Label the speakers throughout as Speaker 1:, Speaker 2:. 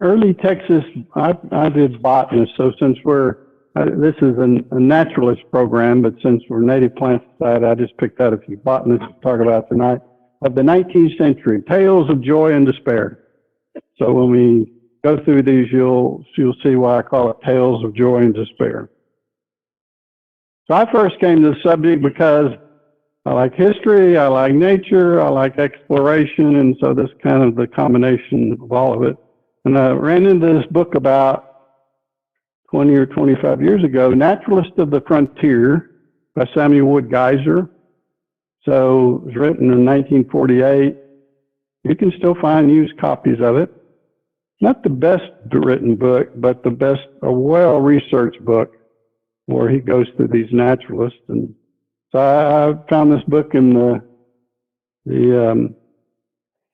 Speaker 1: Early Texas, I did botanist, so since this is a naturalist program, but since we're Native Plant Society, I just picked out a few botanists to talk about tonight. Of the 19th century, tales of joy and despair. So when we go through these, you'll see why I call it tales of joy and despair. So I first came to the subject because I like history, I like nature, I like exploration, and so this kind of the combination of all of it. And I ran into this book about 20 or 25 years ago, Naturalist of the Frontier by Samuel Wood Geyser. So it was written in 1948. You can still find used copies of it. Not the best written book, but a well-researched book where he goes through these naturalists. And so I found this book in the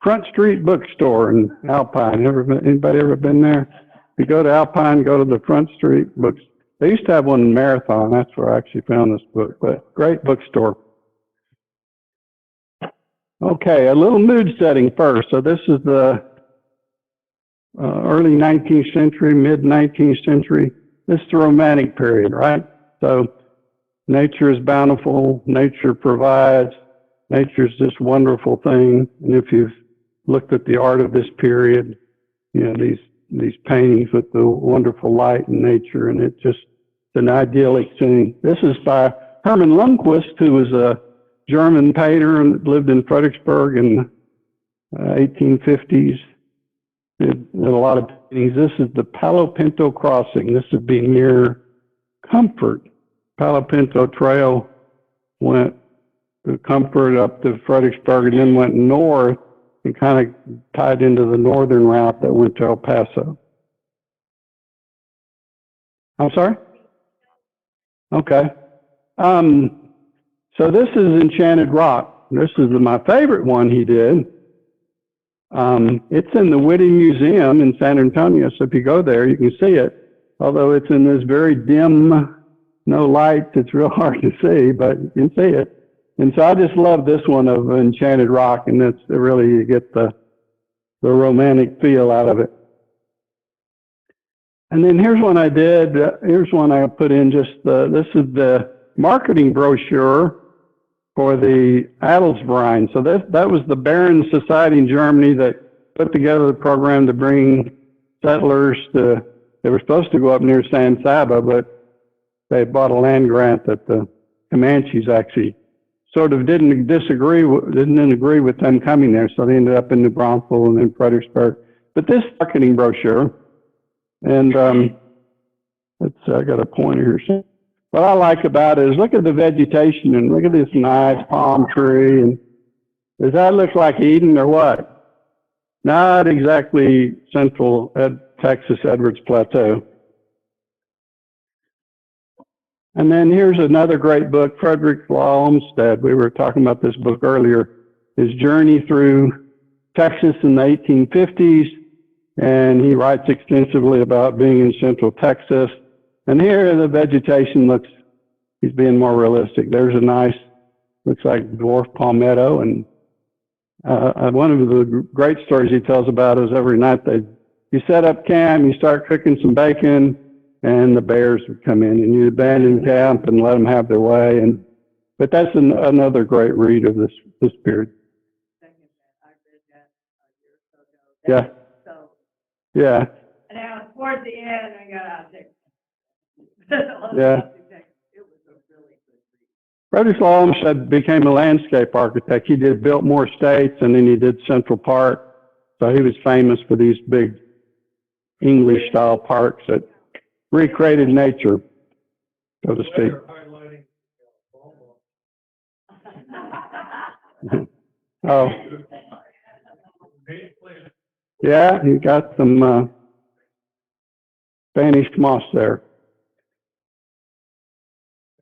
Speaker 1: Front Street bookstore in Alpine. Anybody ever been there? You go to Alpine, go to the Front Street books. They used to have one in Marathon. That's where I actually found this book, but great bookstore. Okay, a little mood setting first. So this is the early 19th century, mid 19th century. This is the Romantic period, right? So nature is bountiful, nature provides, nature's this wonderful thing. And if you've looked at the art of this period, you know, these paintings with the wonderful light and nature, and it's an idyllic scene. This is by Hermann Lundquist, who was a German painter and lived in Fredericksburg in 1850s. Did a lot of paintings. This is the Palo Pinto crossing. This would be near Comfort. Palo Pinto Trail went to Comfort up to Fredericksburg and then went north and kind of tied into the northern route that went to El Paso. I'm sorry? Okay. So this is Enchanted Rock. This is my favorite one he did. It's in the Whitty Museum in San Antonio, so if you go there, you can see it. Although it's in this very dim, no light, it's real hard to see, but you can see it. And so I just love this one of Enchanted Rock, and it's really, you get the romantic feel out of it. And then here's one I did. Here's one I put in this is the marketing brochure for the Adelsverein. So that was the Baron Society in Germany that put together the program to bring settlers they were supposed to go up near San Saba, but they bought a land grant that the Comanches actually sort of didn't agree with them coming there, so they ended up in New Braunfels and in Fredericksburg. But this marketing brochure, and I got a pointer here. What I like about it is look at the vegetation and look at this nice palm tree. And does that look like Eden or what? Not exactly central Texas Edwards Plateau. And then here's another great book, Frederick Law Olmsted. We were talking about this book earlier. His journey through Texas in the 1850s. And he writes extensively about being in central Texas. And here the vegetation he's being more realistic. There's a nice, looks like dwarf palmetto. And one of the great stories he tells about is every night you set up camp, you start cooking some bacon, and the bears would come in, and you abandon camp and let them have their way. But that's another great read of this period. Yeah. Yeah.
Speaker 2: And now towards the end, I got out there.
Speaker 1: Yeah.
Speaker 2: It was a really good read.
Speaker 1: Frederick Law Olmsted became a landscape architect. He did Biltmore Estates, and then he did Central Park. So he was famous for these big English-style parks that recreated nature, so to speak. Oh. Yeah, you got some Spanish moss there.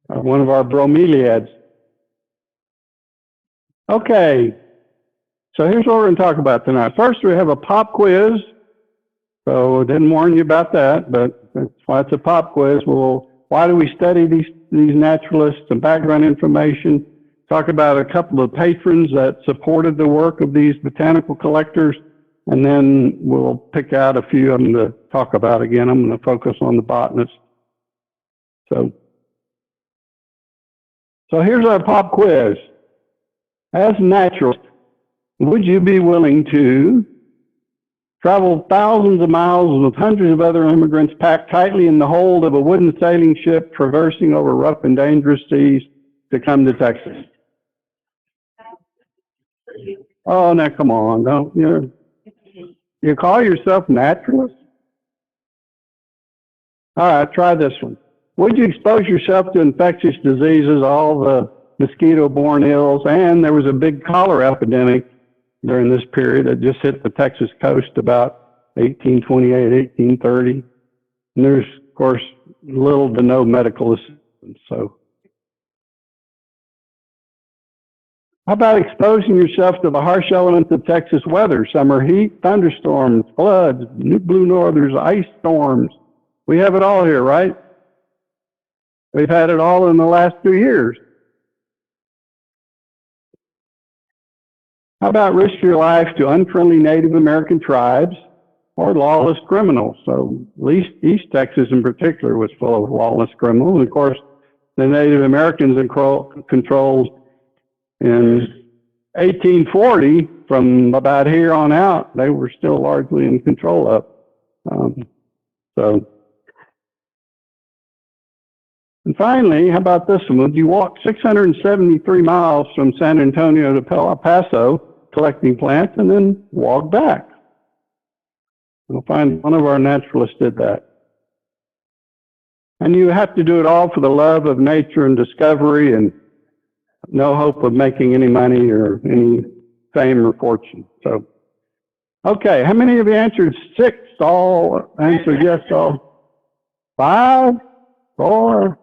Speaker 1: One of our bromeliads. Okay, so here's what we're going to talk about tonight. First, we have a pop quiz. So I didn't warn you about that, but that's why it's a pop quiz. Well, why do we study these naturalists, some background information, talk about a couple of patrons that supported the work of these botanical collectors, and then we'll pick out a few of them to talk about again. I'm going to focus on the botanists. So here's our pop quiz. As a naturalist, would you be willing to travel thousands of miles with hundreds of other immigrants packed tightly in the hold of a wooden sailing ship traversing over rough and dangerous seas to come to Texas? Oh, now come on, don't you call yourself naturalist? All right, try this one. Would you expose yourself to infectious diseases, all the mosquito-borne ills, and there was a big cholera epidemic during this period that just hit the Texas coast about 1828, 1830. And there's, of course, little to no medical assistance. So how about exposing yourself to the harsh elements of Texas weather? Summer heat, thunderstorms, floods, blue northers, ice storms. We have it all here, right? We've had it all in the last 2 years. How about risk your life to unfriendly Native American tribes or lawless criminals? So East Texas in particular was full of lawless criminals. And of course, the Native Americans controlled in 1840, from about here on out, they were still largely in control of. And finally, how about this one? Would you walk 673 miles from San Antonio to El Paso collecting plants and then walk back? We'll find one of our naturalists did that. And you have to do it all for the love of nature and discovery and no hope of making any money or any fame or fortune. So, okay, how many of you answered 6? All answered yes, all. 5, 4.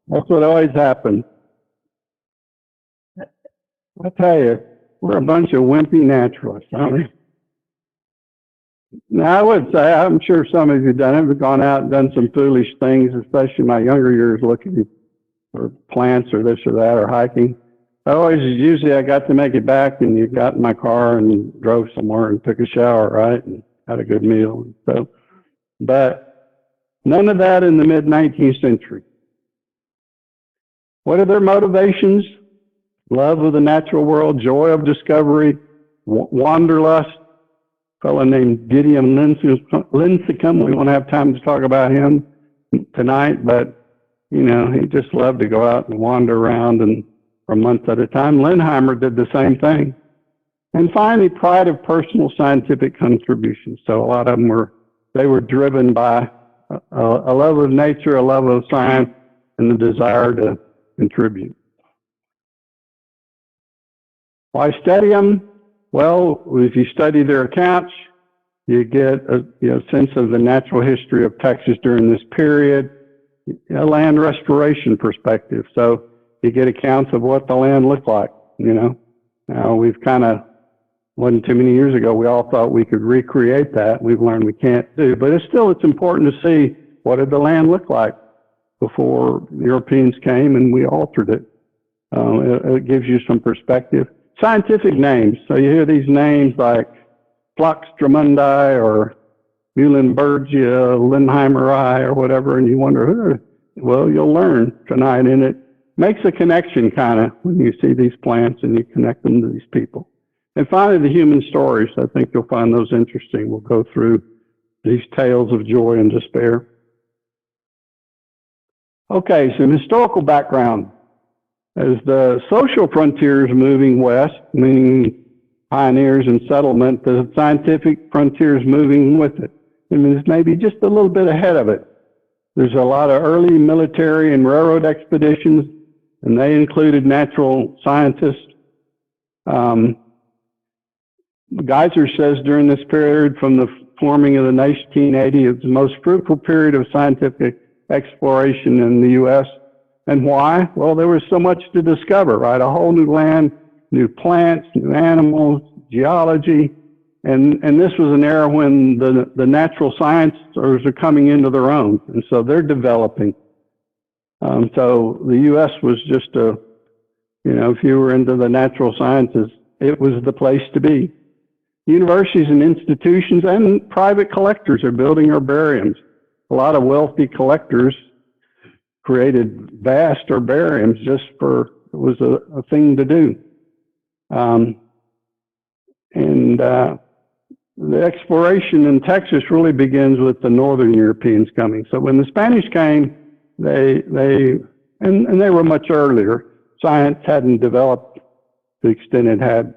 Speaker 1: That's what always happens. I tell you, we're a bunch of wimpy naturalists, aren't we? Now, I would say, I'm sure some of you have done it, have gone out and done some foolish things, especially in my younger years, looking for plants or this or that, or hiking. Usually I got to make it back, and you got in my car and drove somewhere and took a shower, right, and had a good meal. So, but none of that in the mid-19th century. What are their motivations? Love of the natural world, joy of discovery, wanderlust. A fellow named Gideon Lincecum. We won't have time to talk about him tonight, but he just loved to go out and wander around and for months at a time. Lindheimer did the same thing. And finally, pride of personal scientific contributions. So a lot of them were driven by a love of nature, a love of science, and the desire to contribute. Why study them? Well, if you study their accounts, you get a sense of the natural history of Texas during this period, a land restoration perspective. So you get accounts of what the land looked like, Now, we've wasn't too many years ago, we all thought we could recreate that. We've learned we can't do, but it's important to see what did the land look like before the Europeans came and we altered it. It gives you some perspective. Scientific names. So you hear these names like Phlox Drummondi or Muhlenbergia, Lindheimer or whatever, and you wonder, well, you'll learn tonight, and it makes a connection when you see these plants and you connect them to these people. And finally, the human stories. I think you'll find those interesting. We'll go through these tales of joy and despair. Okay, some historical background. As the social frontiers moving west, meaning pioneers and settlement, the scientific frontiers moving with it. It's maybe just a little bit ahead of it. There's a lot of early military and railroad expeditions, and they included natural scientists. Geyser says during this period, from the forming of the 1980, it's the most fruitful period of scientific exploration in the U.S. And why? Well, there was so much to discover, right? A whole new land, new plants, new animals, geology. And this was an era when the natural sciences are coming into their own. And so they're developing. So the U.S. was just if you were into the natural sciences, it was the place to be. universities and institutions and private collectors are building herbariums. A lot of wealthy collectors created vast herbariums just for, it was a thing to do. The exploration in Texas really begins with the Northern Europeans coming. So when the Spanish came, they were much earlier. Science hadn't developed to the extent it had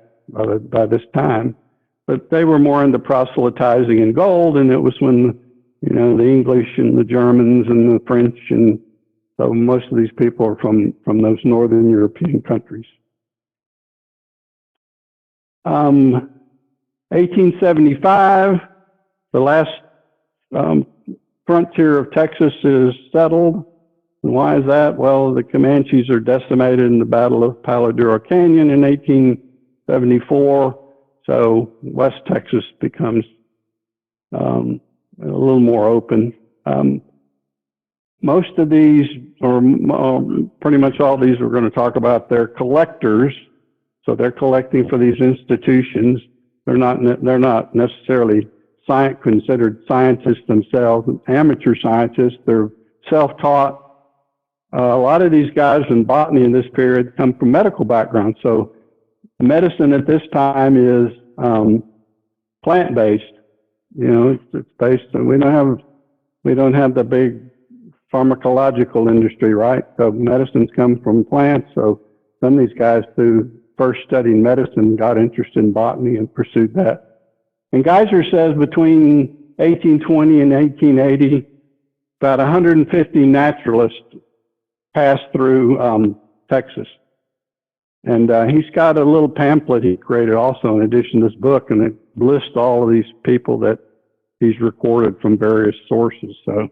Speaker 1: by this time, but they were more into proselytizing in gold, and it was when, you know, the English and the Germans and the French, and so most of these people are from those Northern European countries. 1875, the last frontier of Texas is settled. And why is that? Well, the Comanches are decimated in the Battle of Palo Duro Canyon in 1874. So West Texas becomes a little more open. Most of these, or pretty much all these we're going to talk about, they're collectors. So they're collecting for these institutions. They're not necessarily considered scientists themselves, amateur scientists. They're self-taught. A lot of these guys in botany in this period come from medical backgrounds. So medicine at this time is plant-based. You know, it's based on, we don't have the big pharmacological industry, right? So medicines come from plants. So some of these guys, through first studying medicine, got interested in botany and pursued that. And Geyser says between 1820 and 1880, about 150 naturalists passed through Texas. And he's got a little pamphlet he created also in addition to this book, and it lists all of these people that he's recorded from various sources. So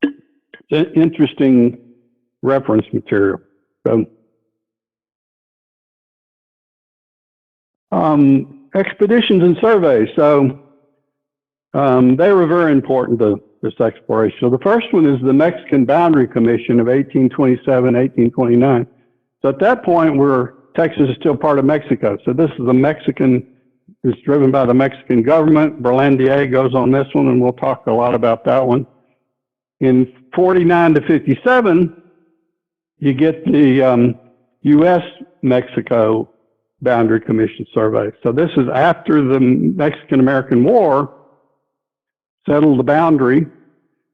Speaker 1: it's an interesting reference material. So expeditions and surveys. So they were very important to this exploration. So the first one is the Mexican Boundary Commission of 1827, 1829. So at that point, Texas is still part of Mexico. So this is it's driven by the Mexican government. Berlandier goes on this one, and we'll talk a lot about that one. In 49 to 57, you get the U.S.-Mexico Boundary Commission survey. So this is after the Mexican-American War settled the boundary,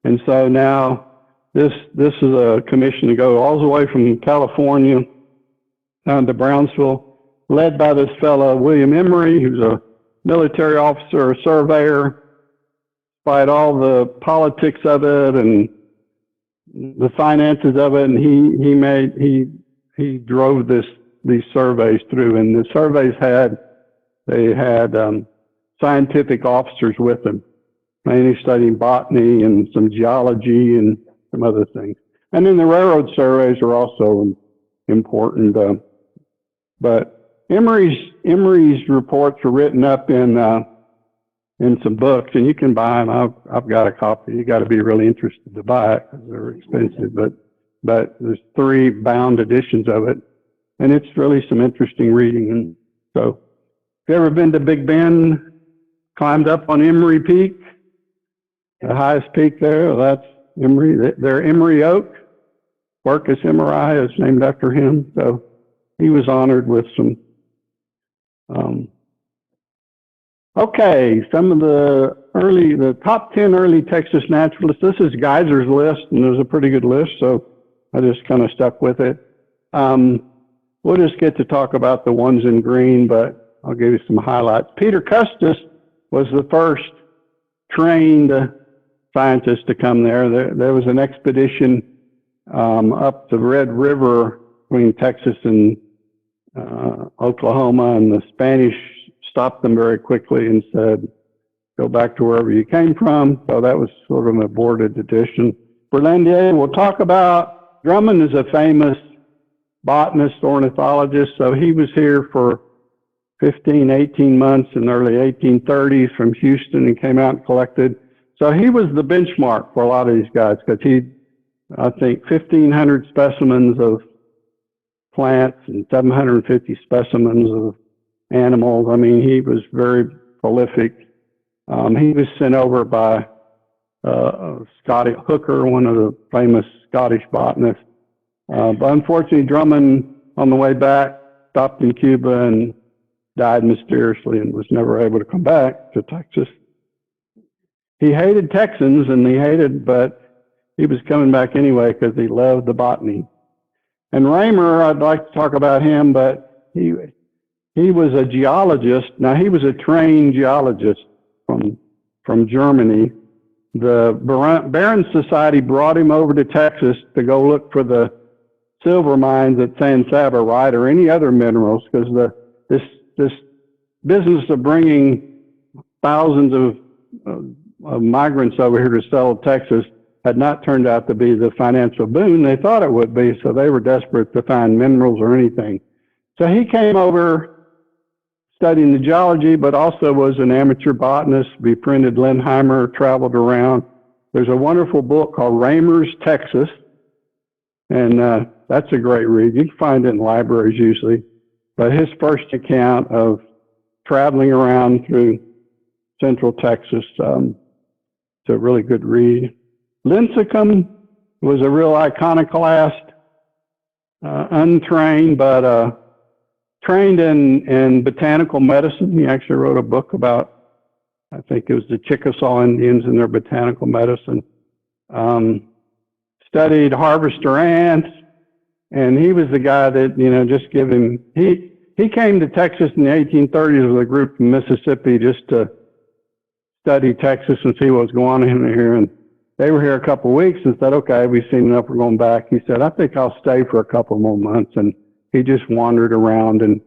Speaker 1: and so now this is a commission to go all the way from California down to Brownsville, led by this fellow William Emery, who's a military officer, a surveyor. Despite all the politics of it and the finances of it, and he drove these surveys through, and the surveys had scientific officers with them, mainly studying botany and some geology and some other things. And then the railroad surveys are also important. But Emery's reports are written up in some books, and you can buy them. I've got a copy. You got to be really interested to buy it because they're expensive. But there's 3 bound editions of it, and it's really some interesting reading. And so, if you ever been to Big Bend, climbed up on Emery Peak, the highest peak there, that's Emery. They're Emery Oak. Quercus Emery is named after him. So he was honored with some. Okay, some of the top 10 early Texas naturalists. This is Geyser's list, and there's a pretty good list, so I just kind of stuck with it. We'll just get to talk about the ones in green, but I'll give you some highlights. Peter Custis was the first trained scientist to come there. There was an expedition up the Red River between Texas and Oklahoma, and the Spanish stopped them very quickly and said, go back to wherever you came from. So that was sort of an aborted edition. Berlandier, we'll talk about. Drummond is a famous botanist, ornithologist. So he was here for 15, 18 months in the early 1830s from Houston and came out and collected. So he was the benchmark for a lot of these guys because I think, 1,500 specimens of plants and 750 specimens of animals. I mean, he was very prolific. He was sent over by Scotty Hooker, one of the famous Scottish botanists. But unfortunately, Drummond, on the way back, stopped in Cuba and died mysteriously and was never able to come back to Texas. He hated Texans but he was coming back anyway because he loved the botany. And Roemer, I'd like to talk about him, but he was a geologist. Now, he was a trained geologist from Germany. The Barron Society brought him over to Texas to go look for the silver mines at San Saba, right, or any other minerals, because this business of bringing thousands of migrants over here to settle Texas had not turned out to be the financial boon they thought it would be, so they were desperate to find minerals or anything. So he came over studying the geology, but also was an amateur botanist, befriended Lindheimer, traveled around. There's a wonderful book called Roemer's Texas, and that's a great read. You can find it in libraries usually. But his first account of traveling around through central Texas, it's a really good read. Lincecum was a real iconoclast, untrained, but trained in botanical medicine. He actually wrote a book about, I think it was the Chickasaw Indians and their botanical medicine. Studied harvester ants, and he was the guy that, just give him, he came to Texas in the 1830s with a group from Mississippi just to study Texas and see what was going on in here. And they were here a couple of weeks and said, okay, we've seen enough, we're going back. He said, I think I'll stay for a couple more months. And he just wandered around. And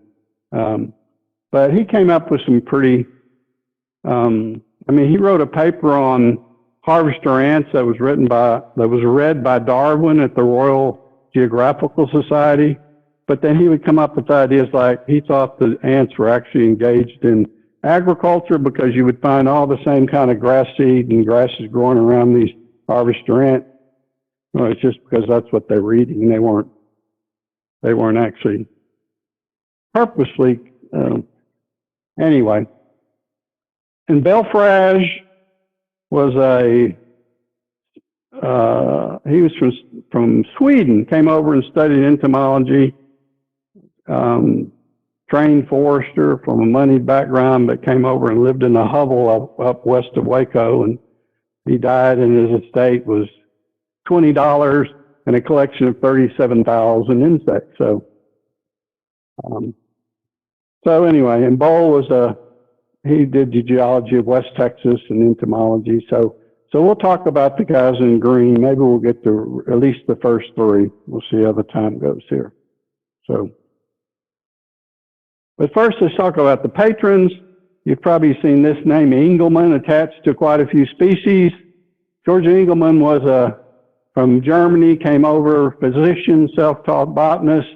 Speaker 1: but he came up with some pretty, he wrote a paper on harvester ants that was read by Darwin at the Royal Geographical Society. But then he would come up with ideas like he thought the ants were actually engaged in agriculture because you would find all the same kind of grass seed and grasses growing around these harvester ants. Well, it's just because that's what they were eating. They weren't actually purposely. Anyway, and Belfrage was he was from Sweden, came over and studied entomology, trained forester from a moneyed background, but came over and lived in a hovel up west of Waco, and he died, and his estate was $20 and a collection of 37,000 insects. So anyway, and Bowl he did the geology of West Texas and entomology. So we'll talk about the guys in green. Maybe we'll get to at least the first three. We'll see how the time goes here. But first, let's talk about the patrons. You've probably seen this name, Engelmann, attached to quite a few species. George Engelmann was from Germany, came over, physician, self-taught botanist.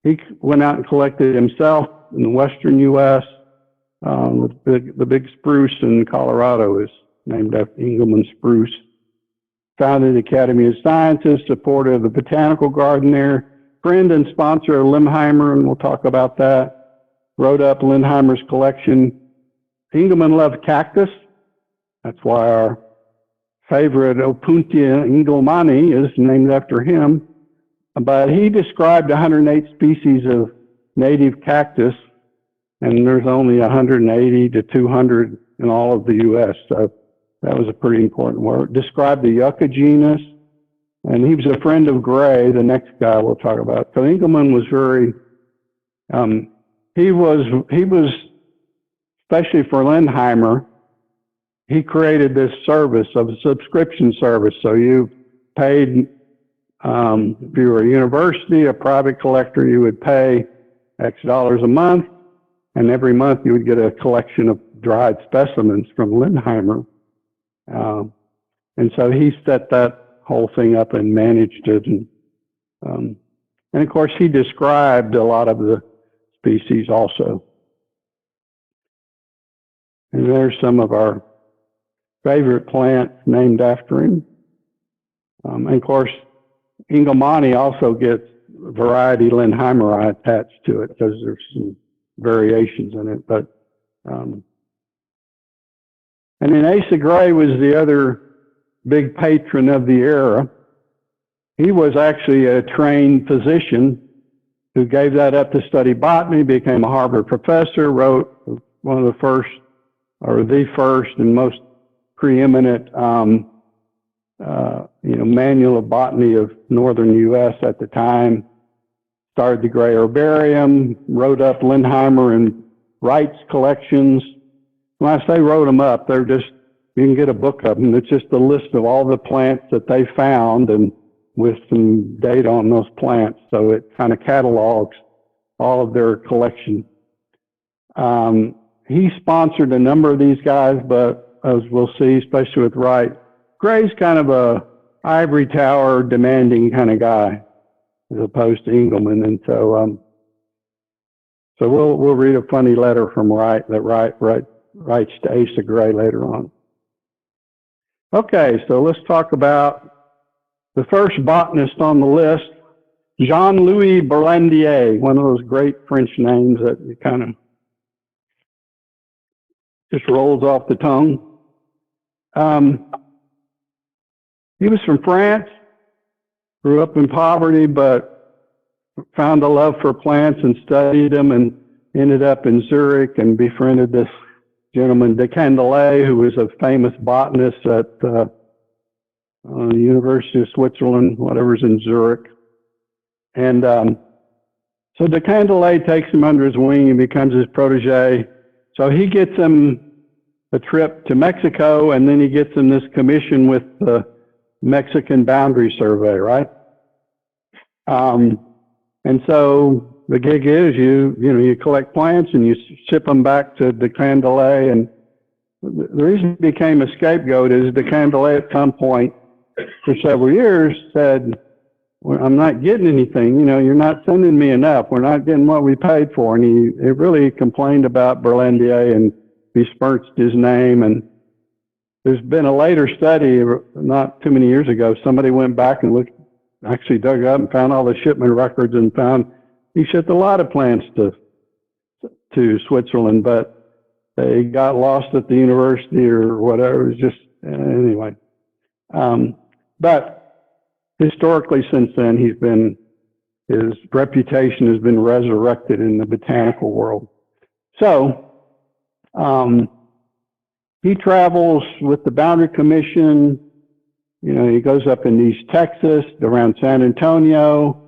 Speaker 1: He went out and collected himself in the western U.S. The big spruce in Colorado is named after Engelmann spruce. Founded the Academy of Sciences, supporter of the botanical garden there. Friend and sponsor of Lindheimer, and we'll talk about that. Wrote up Lindheimer's collection. Engelmann loved cactus. That's why our favorite Opuntia engelmanni is named after him. But he described 108 species of native cactus, and there's only 180 to 200 in all of the U.S., so that was a pretty important work. Described the Yucca genus, and he was a friend of Gray, the next guy we'll talk about. So Engelmann was very, he was, especially for Lindheimer, he created this service of a subscription service. So you paid, if you were a university, a private collector, you would pay X dollars a month, and every month you would get a collection of dried specimens from Lindheimer. And so he set that whole thing up and managed it. And of course, he described a lot of the species also. And there's some of our favorite plants named after him. And of course, engelmanni also gets variety Lindheimeri attached to it because there's some variations in it. But and then Asa Gray was the other big patron of the era. He was actually a trained physician who gave that up to study botany, became a Harvard professor, wrote one of the first, or the first and most preeminent, manual of botany of northern U.S. at the time. Started the Gray Herbarium, wrote up Lindheimer and Wright's collections. When I say wrote them up, they're just, you can get a book of them. It's just a list of all the plants that they found and with some data on those plants. So it kind of catalogs all of their collection. He sponsored a number of these guys, but as we'll see, especially with Wright, Gray's kind of a ivory tower demanding kind of guy as opposed to Engelmann. And so, we'll read a funny letter from Wright that Wright writes to Asa Gray later on. Okay, so let's talk about the first botanist on the list, Jean-Louis Berlandier, one of those great French names that you kind of just rolls off the tongue. He was from France, grew up in poverty, but found a love for plants and studied them and ended up in Zurich and befriended this gentleman, de Candolle, who was a famous botanist at the University of Switzerland, whatever's in Zurich. And so de Candolle takes him under his wing and becomes his protege. So he gets him a trip to Mexico, and then he gets him this commission with the Mexican Boundary Survey, right? And so the gig is you collect plants and you ship them back to de Candolle. And the reason he became a scapegoat is de Candolle at some point for several years said, well, I'm not getting anything. You're not sending me enough. We're not getting what we paid for. And he really complained about Berlandier and besmirched his name. And there's been a later study, not too many years ago, somebody went back and actually dug up and found all the shipment records and found he shipped a lot of plants to Switzerland, but they got lost at the university or whatever. It was just, anyway. But historically since then, his reputation has been resurrected in the botanical world. So, he travels with the Boundary Commission. He goes up in East Texas, around San Antonio,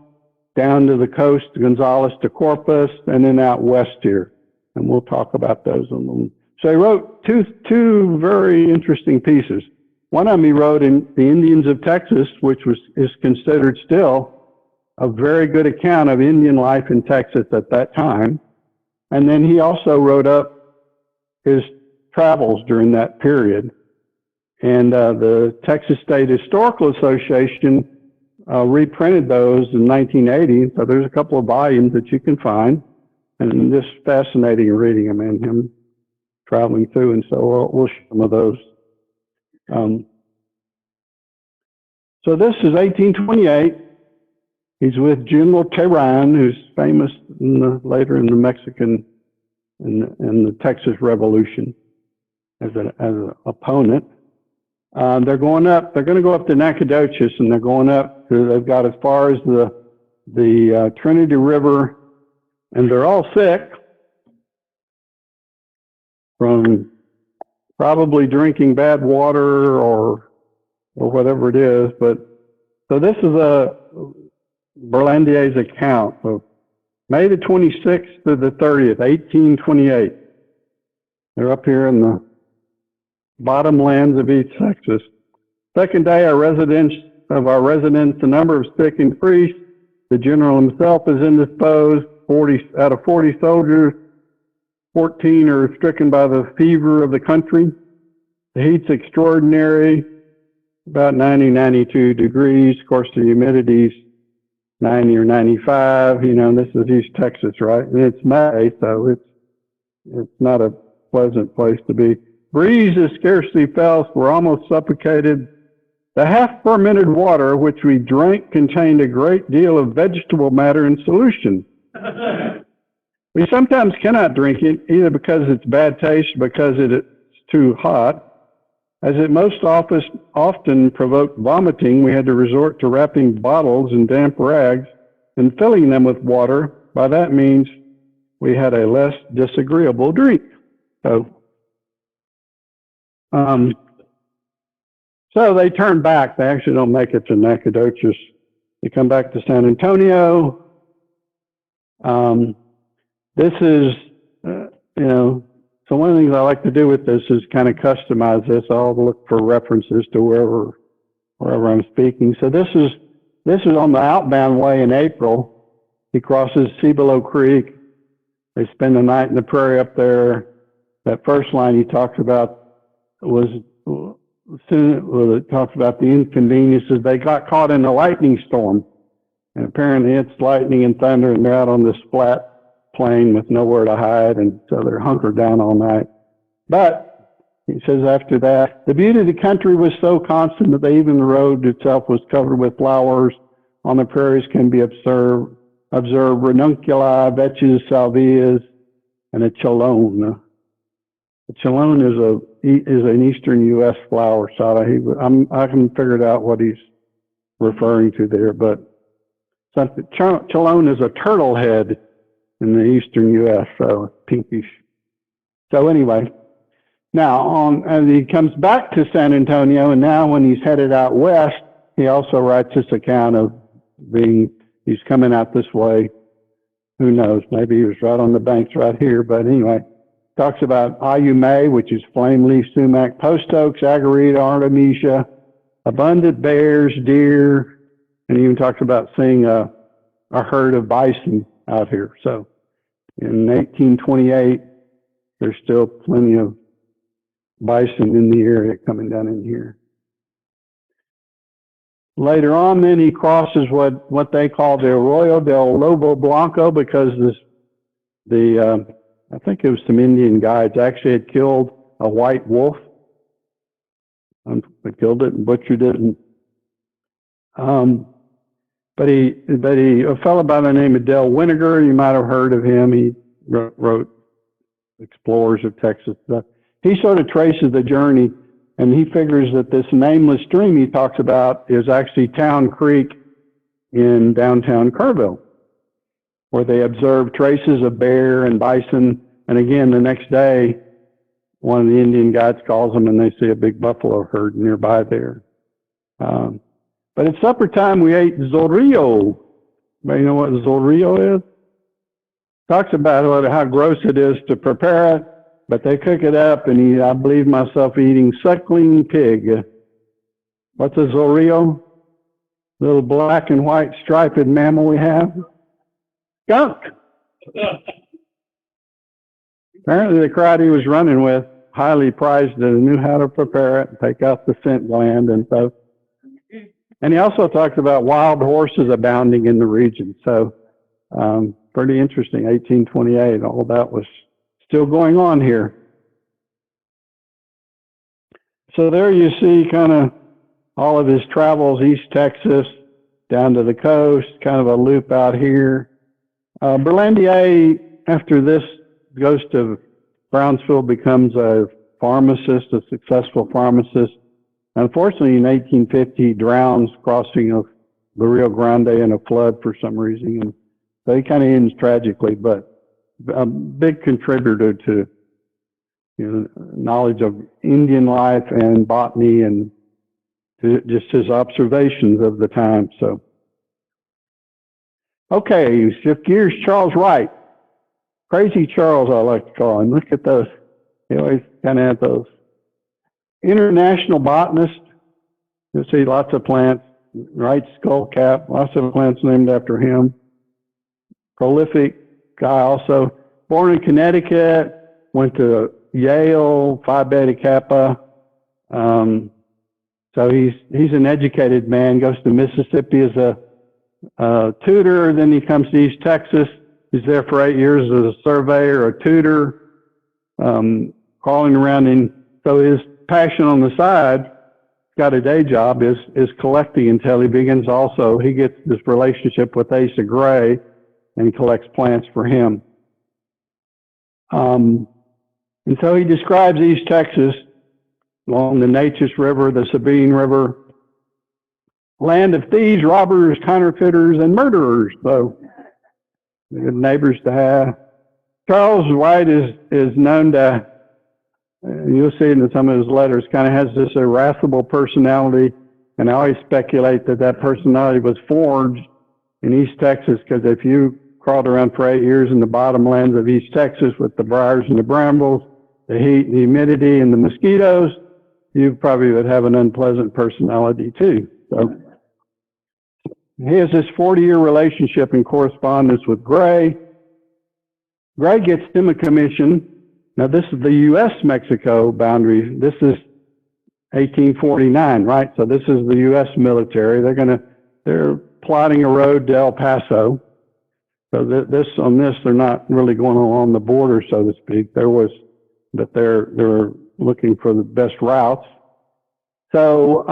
Speaker 1: down to the coast, Gonzales to Corpus, and then out west here. And we'll talk about those in a little. So he wrote two very interesting pieces. One of them he wrote in The Indians of Texas, which is considered still a very good account of Indian life in Texas at that time. And then he also wrote up his travels during that period. And the Texas State Historical Association reprinted those in 1980. So there's a couple of volumes that you can find. And just fascinating reading them and him traveling through. And so we'll show some of those. So this is 1828. He's with General Terán, who's famous later in the Mexican in the Texas Revolution as an opponent. They're going to go up to Nacogdoches, and they're going up to, they've got as far as the Trinity River, and they're all sick from probably drinking bad water or whatever it is. But so this is Berlandier's account of May the 26th to the 30th, 1828. They're up here in the bottomlands of East Texas. Second day, our residents, the number of sick increased. The general himself is indisposed. 40 out of 40 soldiers, 14 are stricken by the fever of the country. The heat's extraordinary, about 90, 92 degrees. Of course, the humidity's 90 or 95. This is East Texas, right? And it's May, so it's not a pleasant place to be. Breeze is scarcely felt. We're almost suffocated. The half-fermented water which we drank contained a great deal of vegetable matter in solution. We sometimes cannot drink it, either because it's bad taste or because it's too hot. As it most often provoked vomiting, we had to resort to wrapping bottles in damp rags and filling them with water. By that means, we had a less disagreeable drink. So they turn back. They actually don't make it to Nacogdoches. They come back to San Antonio. This is, so one of the things I like to do with this is kind of customize this. I'll look for references to wherever I'm speaking. So this is on the outbound way in April. He crosses Cibolo Creek. They spend the night in the prairie up there. That first line he talks about it talks about the inconveniences. They got caught in a lightning storm. And apparently it's lightning and thunder, and they're out on this flat plain with nowhere to hide, and so they're hunkered down all night. But he says after that, the beauty of the country was so constant that even the road itself was covered with flowers. On the prairies can be observed ranunculi, vetches, salvias, and a chelone. The chelone is an eastern U.S. flower. So I can figure out what he's referring to there, but chelone is a turtle head in the eastern U.S., so pinkish. So anyway, now as he comes back to San Antonio, and now when he's headed out west, he also writes this account of he's coming out this way. Who knows? Maybe he was right on the banks right here, but anyway, talks about ayume, which is flame leaf sumac, post oaks, agarita, artemisia, abundant bears, deer, and even talks about seeing a herd of bison out here. So in 1828, there's still plenty of bison in the area coming down in here. Later on, then he crosses what they call the Arroyo del Lobo Blanco, because I think it was some Indian guides actually had killed a white wolf. They killed it and butchered it. But a fellow by the name of Del Winiger, you might have heard of him. He wrote Explorers of Texas. He sort of traces the journey, and he figures that this nameless stream he talks about is actually Town Creek in downtown Kerrville, where they observed traces of bear and bison. And again, the next day, one of the Indian guides calls them, and they see a big buffalo herd nearby there. But at supper time, we ate zorrillo. Anybody know what zorrillo is? Talks about how gross it is to prepare it, but they cook it up, and I believe myself eating suckling pig. What's a zorrillo? Little black and white striped mammal we have. Skunk. Apparently the crowd he was running with highly prized it and knew how to prepare it and take out the scent gland and stuff. And he also talks about wild horses abounding in the region. So pretty interesting, 1828, all that was still going on here. So there you see kind of all of his travels, East Texas, down to the coast, kind of a loop out here. Berlandier, after this, goes to Brownsville, becomes a pharmacist, a successful pharmacist. Unfortunately, in 1850, he drowns crossing of the Rio Grande in a flood for some reason. And so he kind of ends tragically, but a big contributor to knowledge of Indian life and botany and to just his observations of the time. So, okay, shift gears. Charles Wright. Crazy Charles, I like to call him. Look at those. He always kind of had those. International botanist. You'll see lots of plants. Wright skullcap. Lots of plants named after him. Prolific guy also. Born in Connecticut. Went to Yale, Phi Beta Kappa. So he's an educated man. Goes to Mississippi as a tutor. Then he comes to East Texas. He's there for 8 years as a surveyor, a tutor, crawling around. And so his passion on the side, got a day job, is collecting until he begins also. He gets this relationship with Asa Gray and collects plants for him. And so he describes East Texas along the Neches River, the Sabine River, land of thieves, robbers, counterfeiters, and murderers. So, good neighbors to have. Charles White is known to, you'll see it in some of his letters, kind of has this irascible personality, and I always speculate that that personality was forged in East Texas, because if you crawled around for 8 years in the bottomlands of East Texas with the briars and the brambles, the heat, the humidity, and the mosquitoes, you probably would have an unpleasant personality too. So he has this 40-year relationship and correspondence with Gray. Gray gets him a commission. Now this is the U.S.-Mexico boundary. This is 1849, right? So this is the U.S. military. They're plotting a road to El Paso. So on this, they're not really going along the border, so to speak. They're looking for the best routes. So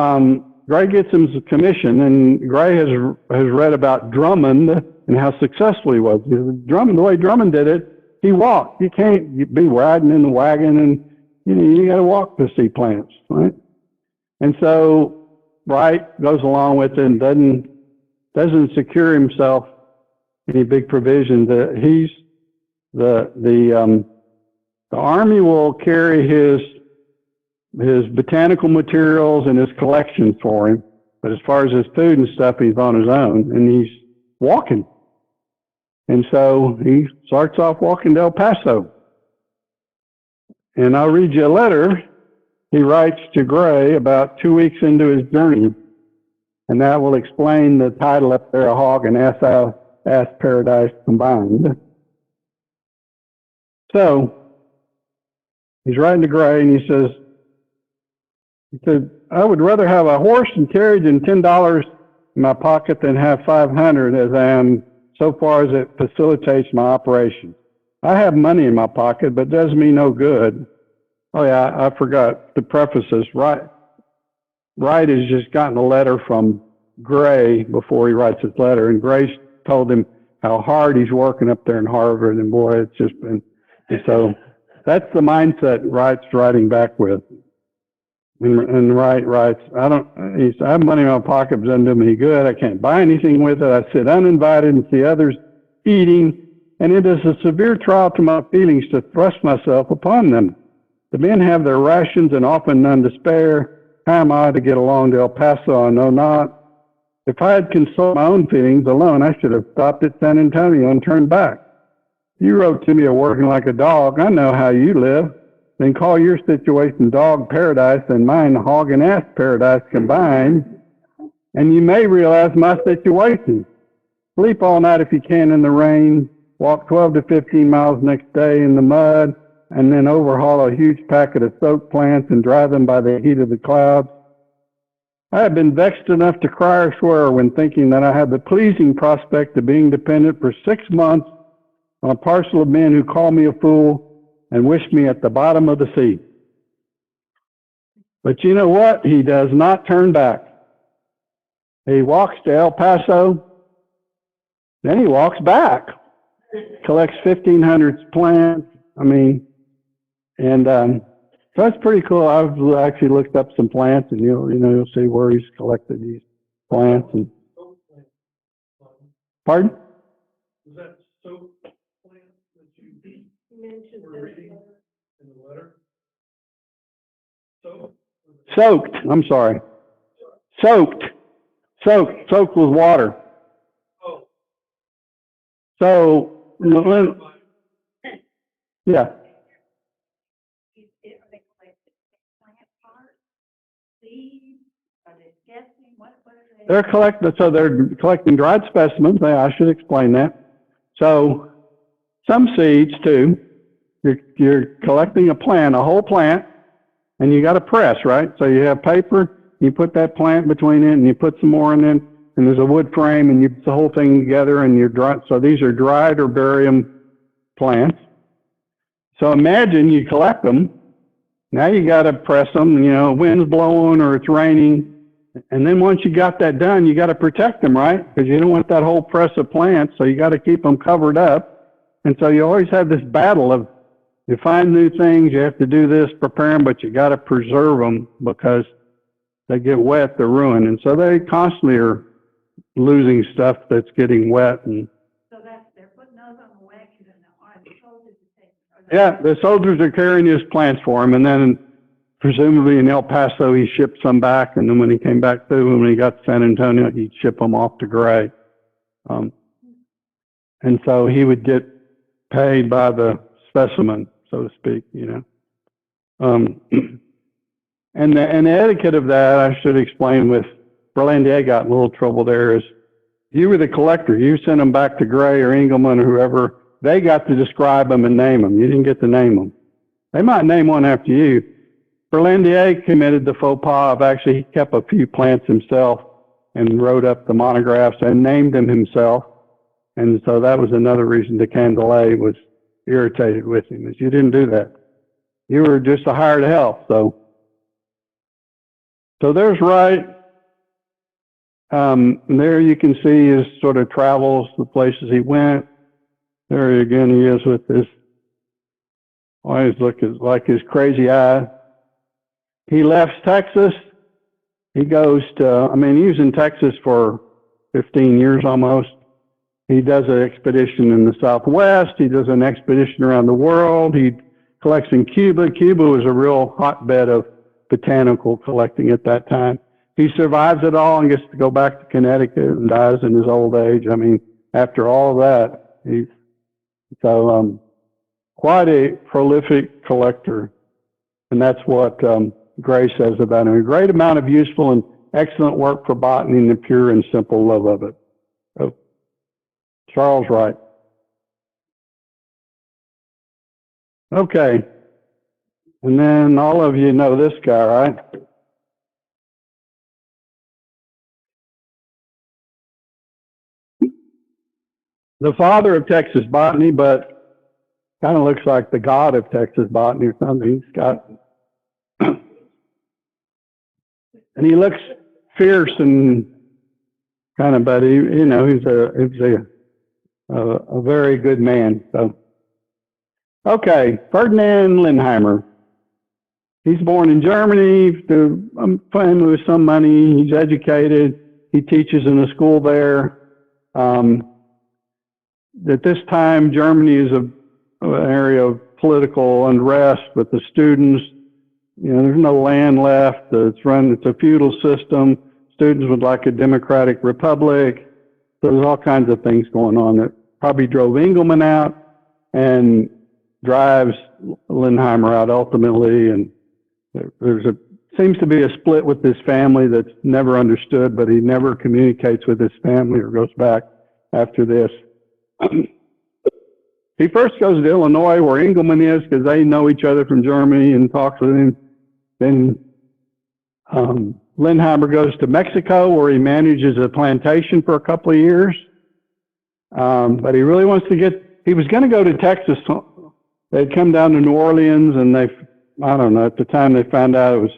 Speaker 1: Gray gets him a commission, and Gray has read about Drummond and how successful he was. Drummond, the way Drummond did it, he walked. You can't be riding in the wagon, and you got to walk to see plants, right? And so Wright goes along with it and doesn't secure himself any big provisions. The Army will carry his botanical materials and his collections for him, but as far as his food and stuff, he's on his own, and he's walking. And so he starts off walking to El Paso. And I'll read you a letter he writes to Gray about 2 weeks into his journey, and that will explain the title up there, A Hog and Ass Paradise Combined. So he's writing to Gray, and he said, I would rather have a horse and carriage and $10 in my pocket than have 500, as I am so far as it facilitates my operation. I have money in my pocket, but it does me no good. Oh yeah, I forgot to preface this. Wright has just gotten a letter from Gray before he writes his letter, and Gray told him how hard he's working up there in Harvard, and boy, it's just been, and so that's the mindset Wright's writing back with. And Wright writes, I have money in my pocket, but it doesn't do me any good. I can't buy anything with it. I sit uninvited and see others eating, and it is a severe trial to my feelings to thrust myself upon them. The men have their rations and often none to spare. How am I to get along to El Paso? I know not. If I had consoled my own feelings alone, I should have stopped at San Antonio and turned back. You wrote to me of working like a dog. I know how you live. Then call your situation dog paradise and mine hog and ass paradise combined, and you may realize my situation. Sleep all night if you can in the rain, walk 12 to 15 miles next day in the mud, and then overhaul a huge packet of soaked plants and dry them by the heat of the clouds. I have been vexed enough to cry or swear when thinking that I have the pleasing prospect of being dependent for 6 months on a parcel of men who call me a fool and wish me at the bottom of the sea. But you know what? He does not turn back. He walks to El Paso, then he walks back, collects 1,500 plants. So that's pretty cool. I've actually looked up some plants, and you'll see where he's collected these plants. And pardon?
Speaker 3: Was that soap plant that you
Speaker 2: mentioned
Speaker 3: were reading in the letter?
Speaker 1: Soaked. I'm sorry. Soaked with water.
Speaker 3: Oh.
Speaker 1: So, yeah.
Speaker 2: Are they collecting plant parts, seeds? Are they guessing? What are they?
Speaker 1: They're collecting dried specimens. I should explain that. So, some seeds too. You're collecting a plant, a whole plant, and you got a press, right? So you have paper, you put that plant between it, and you put some more in it, and there's a wood frame, and you put the whole thing together, and you're dry. So these are dried herbarium plants. So imagine you collect them. Now you got to press them. Wind's blowing or it's raining, and then once you got that done, you got to protect them, right? Because you don't want that whole press of plants, so you got to keep them covered up. And so you always have this battle of you find new things, you have to do this, prepare them, but you got to preserve them because they get wet, they're ruined. And so they constantly are losing stuff that's getting wet. And
Speaker 2: So they're putting those on the wagons and the soldiers are taking.
Speaker 1: yeah, the soldiers are carrying his plants for him, and then presumably in El Paso he shipped some back, and then when he came back through, when he got to San Antonio, he'd ship them off to Gray. And so he would get paid by the specimen, so to speak, you know. And the etiquette of that, I should explain with Berlandier got in a little trouble there, is you were the collector. You sent them back to Gray or Engelman or whoever. They got to describe them and name them. You didn't get to name them. They might name one after you. Berlandier committed the faux pas of actually he kept a few plants himself and wrote up the monographs and named them himself. And so that was another reason de Candolle was irritated with him, is you didn't do that. You were just a hired help. So there's Wright. There you can see his sort of travels, the places he went. There again he is with his, always look like his crazy eye. He left Texas. He goes to, he was in Texas for 15 years almost. He does an expedition in the Southwest. He does an expedition around the world. He collects in Cuba. Cuba was a real hotbed of botanical collecting at that time. He survives it all and gets to go back to Connecticut and dies in his old age. After all of that, he's quite a prolific collector. And that's what Gray says about him. A great amount of useful and excellent work for botany and the pure and simple love of it. So, Charles Wright. Okay. And then all of you know this guy, right? The father of Texas botany, but kind of looks like the god of Texas botany or something. He's got, and he looks fierce and kind of, but he, he's a very good man. So, okay, Ferdinand Lindheimer. He's born in Germany to a family with some money. He's educated. He teaches in a school there. At this time, Germany is an area of political unrest with the students. There's no land left. It's a feudal system. Students would like a democratic republic. So there's all kinds of things going on that probably drove Engelman out and drives Lindheimer out ultimately. And seems to be a split with his family that's never understood, but he never communicates with his family or goes back after this. He first goes to Illinois where Engelman is because they know each other from Germany and talks with him. Then Lindheimer goes to Mexico where he manages a plantation for a couple of years. But he really wants to he was going to go to Texas. They'd come down to New Orleans and I don't know, at the time they found out it was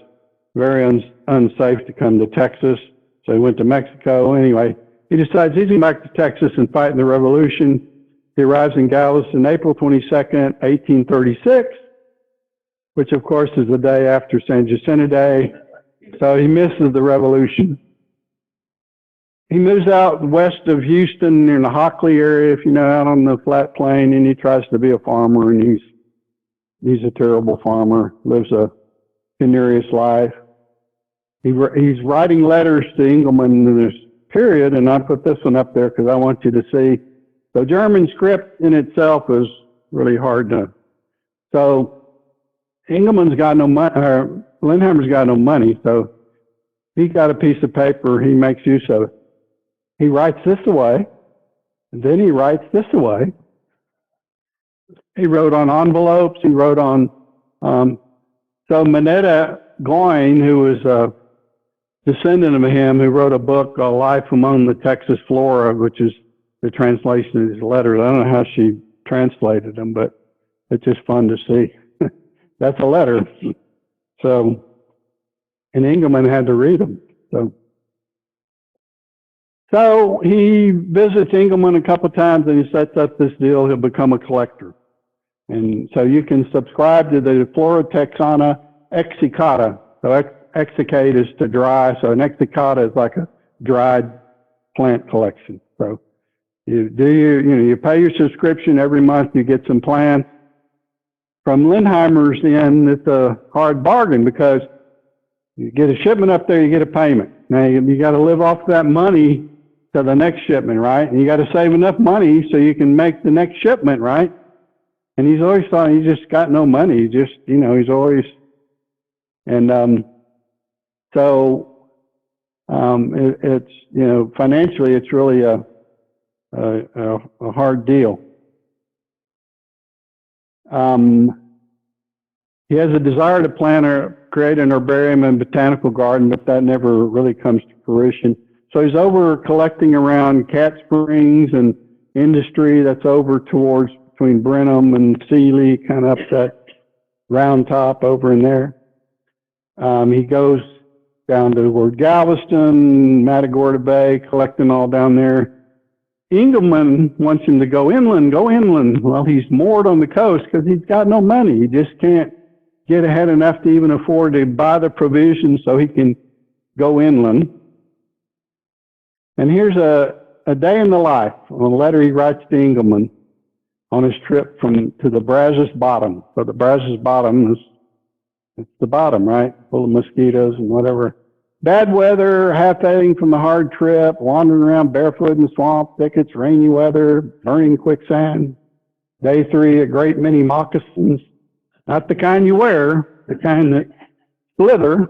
Speaker 1: very unsafe to come to Texas. So he went to Mexico. Anyway, he decides he's going back to Texas and fight in the revolution. He arrives in Galveston April 22nd, 1836, which of course is the day after San Jacinto Day. So he misses the revolution. He moves out west of Houston in the Hockley area, if you know, out on the flat plain, and he tries to be a farmer, and he's a terrible farmer, lives a penurious life. He's writing letters to Engelman in this period, and I put this one up there because I want you to see. So German script in itself is really hard to. So Engelman's got no money, or Lindheimer's got no money, so he got a piece of paper, he makes use of it. He writes this away, and then he writes this away. He wrote on envelopes, he wrote on, so Minetta Goyne, who was a descendant of him, who wrote a book, A Life Among the Texas Flora, which is the translation of his letters. I don't know how she translated them, but it's just fun to see. That's a letter. So, and Engelman had to read them. So he visits Engelman a couple of times and he sets up this deal. He'll become a collector. And so you can subscribe to the Florotexana exicata. So exicate is to dry, so an exicata is like a dried plant collection. So you do you pay your subscription every month, you get some plants. From Lindheimer's end, it's a hard bargain because you get a shipment up there, you get a payment. Now you got to live off that money to the next shipment, right? And you got to save enough money so you can make the next shipment, right? And he's always thought he's just got no money. He just, he's always, and it's, financially it's really a hard deal. He has a desire to create an herbarium and botanical garden, but that never really comes to fruition. So he's over collecting around Cat Springs and industry that's over towards between Brenham and Sealy, kind of up that round top over in there. He goes down toward Galveston, Matagorda Bay, collecting all down there. Engelman wants him to go inland, Well, he's moored on the coast because he's got no money. He just can't get ahead enough to even afford to buy the provisions so he can go inland. And here's a day in the life, on a letter he writes to Engelman on his trip to the Brazos Bottom. So the Brazos Bottom it's the bottom, right? Full of mosquitoes and whatever. Bad weather, half fading from the hard trip, wandering around barefoot in the swamp, thickets, rainy weather, burning quicksand. Day 3, a great many moccasins. Not the kind you wear, the kind that slither.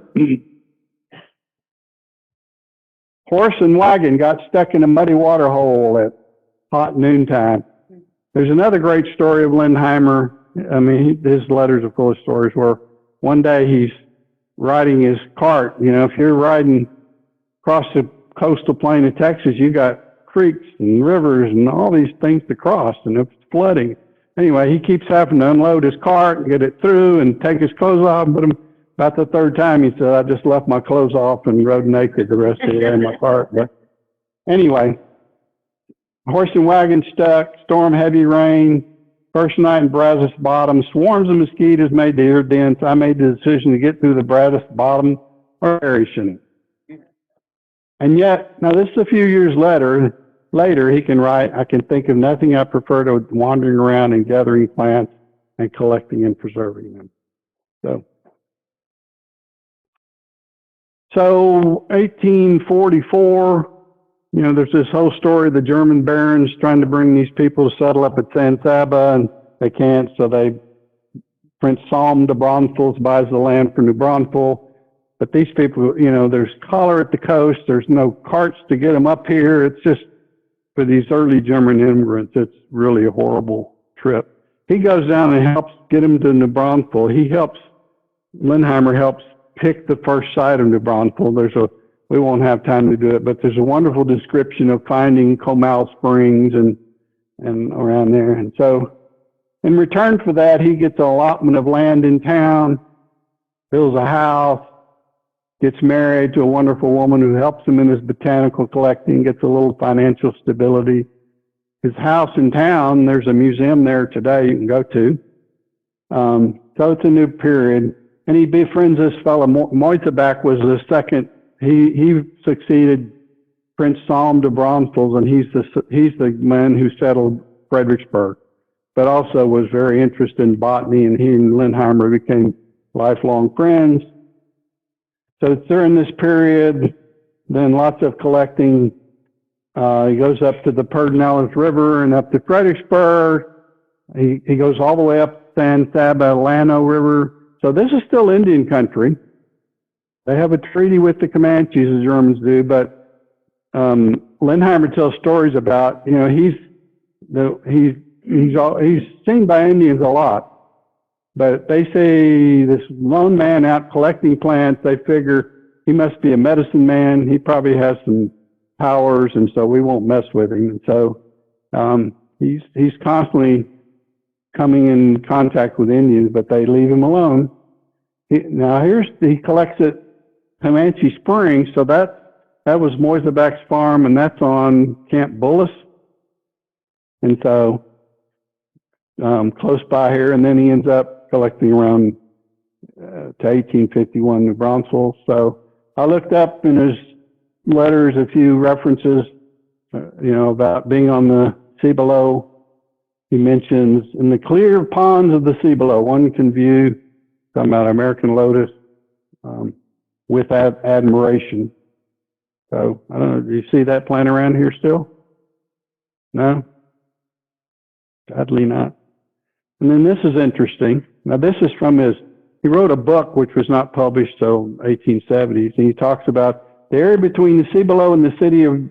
Speaker 1: Horse and wagon got stuck in a muddy water hole at hot noontime. There's another great story of Lindheimer. I mean, his letters are full of stories where one day he's riding his cart. If you're riding across the coastal plain of Texas, you got creeks and rivers and all these things to cross, and it's flooding. Anyway, he keeps having to unload his cart and get it through and take his clothes off. But about the third time, he said, I just left my clothes off and rode naked the rest of the day in my cart. But anyway, horse and wagon stuck, storm, heavy rain. First night in Brazos Bottom, swarms of mosquitoes made the ear dents. I made the decision to get through the Brazos Bottom or perishing. And yet, now this is a few years later, he can write, I can think of nothing I prefer to wandering around and gathering plants and collecting and preserving them. So 1844, there's this whole story of the German barons trying to bring these people to settle up at San Saba, and they can't, so Prince Salm de Braunfels buys the land for New Braunfels. But these people, there's cholera at the coast, there's no carts to get them up here. It's just, for these early German immigrants, it's really a horrible trip. He goes down and helps get them to New Braunfels. Lindheimer helps pick the first site of New Braunfels. We won't have time to do it, but there's a wonderful description of finding Comal Springs and around there. And so in return for that, he gets an allotment of land in town, builds a house, gets married to a wonderful woman who helps him in his botanical collecting, gets a little financial stability. His house in town, there's a museum there today you can go to. So it's a new period. And he befriends this fellow. Moitzebach was the second. He succeeded Prince Salm de Braunfels, and he's the man who settled Fredericksburg, but also was very interested in botany, and he and Lindheimer became lifelong friends. So during this period, then lots of collecting. He goes up to the Ferdinand River and up to Fredericksburg. He goes all the way up San Saba, Llano River. So this is still Indian country. They have a treaty with the Comanches, the Germans do, but Lindheimer tells stories about, he's seen by Indians a lot. But they say this lone man out collecting plants, they figure he must be a medicine man. He probably has some powers, and so we won't mess with him. And so he's constantly coming in contact with Indians, but they leave him alone. He collects at Comanche Springs, so that was Moitzebach's farm, and that's on Camp Bullis. And so close by here, and then he ends up collecting around to 1851 New Braunfels. So I looked up in his letters a few references, about being on the sea below. He mentions, in the clear ponds of the sea below, one can view, talking about American lotus, with admiration. So, I don't know, do you see that plant around here still? No? Sadly not. And then this is interesting. Now this is from he wrote a book which was not published till 1870s, and he talks about the area between the sea below and the city of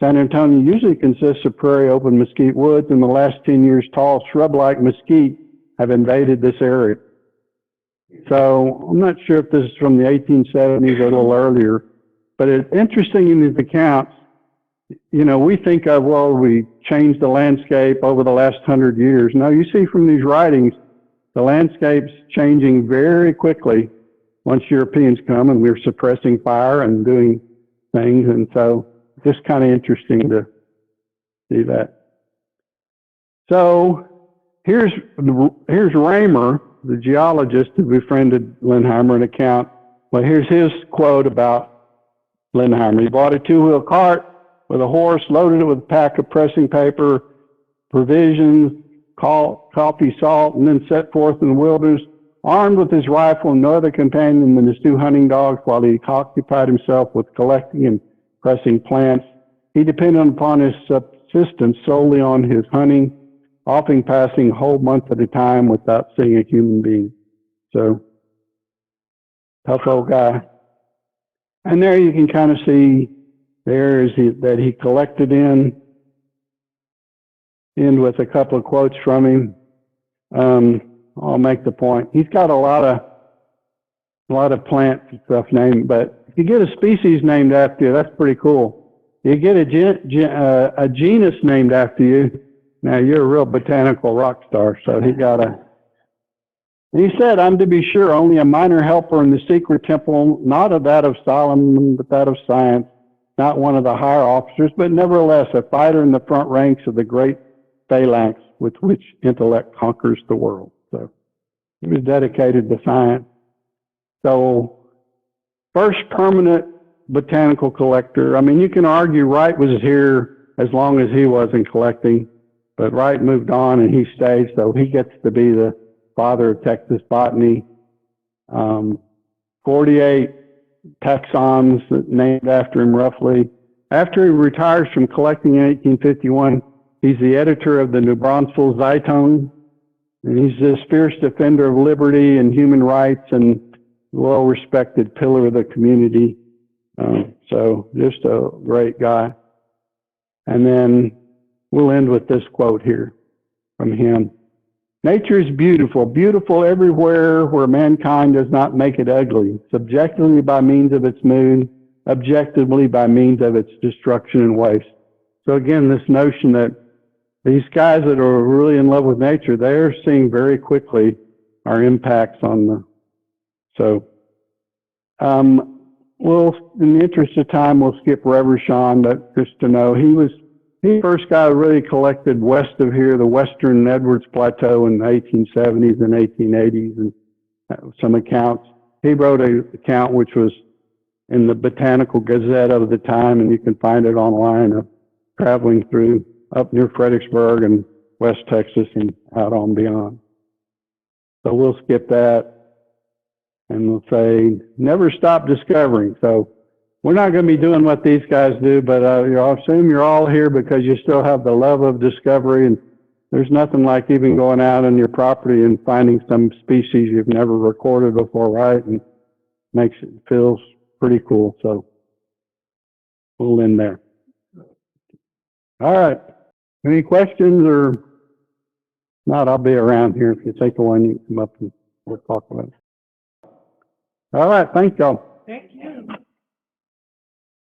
Speaker 1: San Antonio usually consists of prairie open mesquite woods. In the last 10 years, tall shrub-like mesquite have invaded this area. So I'm not sure if this is from the 1870s or a little earlier, but it's interesting in his accounts. We think of, we changed the landscape over the last 100 years. No, you see from these writings, the landscape's changing very quickly once Europeans come, and we're suppressing fire and doing things. And so just kind of interesting to see that. So here's Roemer, the geologist who befriended Lindheimer, an account. Well, here's his quote about Lindheimer. He bought a two-wheel cart with a horse, loaded it with a pack of pressing paper, provisions, coffee, salt, and then set forth in the wilderness, armed with his rifle and no other companion than his two hunting dogs, while he occupied himself with collecting and pressing plants. He depended upon his subsistence solely on his hunting, often passing a whole month at a time without seeing a human being. So, tough old guy. And there you can kind of see that he collected in with a couple of quotes from him. I'll make the point. He's got a lot of plants and stuff named, but if you get a species named after you, that's pretty cool. You get a genus named after you, now you're a real botanical rock star. So he said, I'm to be sure only a minor helper in the secret temple, not of that of Solomon, but that of science, not one of the higher officers, but nevertheless a fighter in the front ranks of the great phalanx with which intellect conquers the world. So he was dedicated to science. So first permanent botanical collector. I mean, you can argue Wright was here as long as he wasn't collecting, but Wright moved on and he stayed, so he gets to be the father of Texas botany. 48 taxons named after him roughly. After he retires from collecting in 1851, he's the editor of the New Braunfels Zeitung, and he's this fierce defender of liberty and human rights and well-respected pillar of the community. So just a great guy. And then we'll end with this quote here from him. Nature is beautiful, beautiful everywhere where mankind does not make it ugly, subjectively by means of its mood, objectively by means of its destruction and waste. So again, this notion that these guys that are really in love with nature, they're seeing very quickly our impacts on the, so, in the interest of time, we'll skip Reverchon, but just to know, he was the first guy who really collected west of here, the western Edwards Plateau in the 1870s and 1880s, and some accounts. He wrote an account which was in the Botanical Gazette of the time, and you can find it online, of traveling through up near Fredericksburg and West Texas and out on beyond. So we'll skip that. And we'll say, never stop discovering. So we're not going to be doing what these guys do, but I assume you're all here because you still have the love of discovery. And there's nothing like even going out on your property and finding some species you've never recorded before, right? And feels pretty cool. So we'll end there. All right. Any questions, or not? I'll be around here. If you take one, you can come up and we'll talk about it. All right, thank y'all.
Speaker 3: Thank you.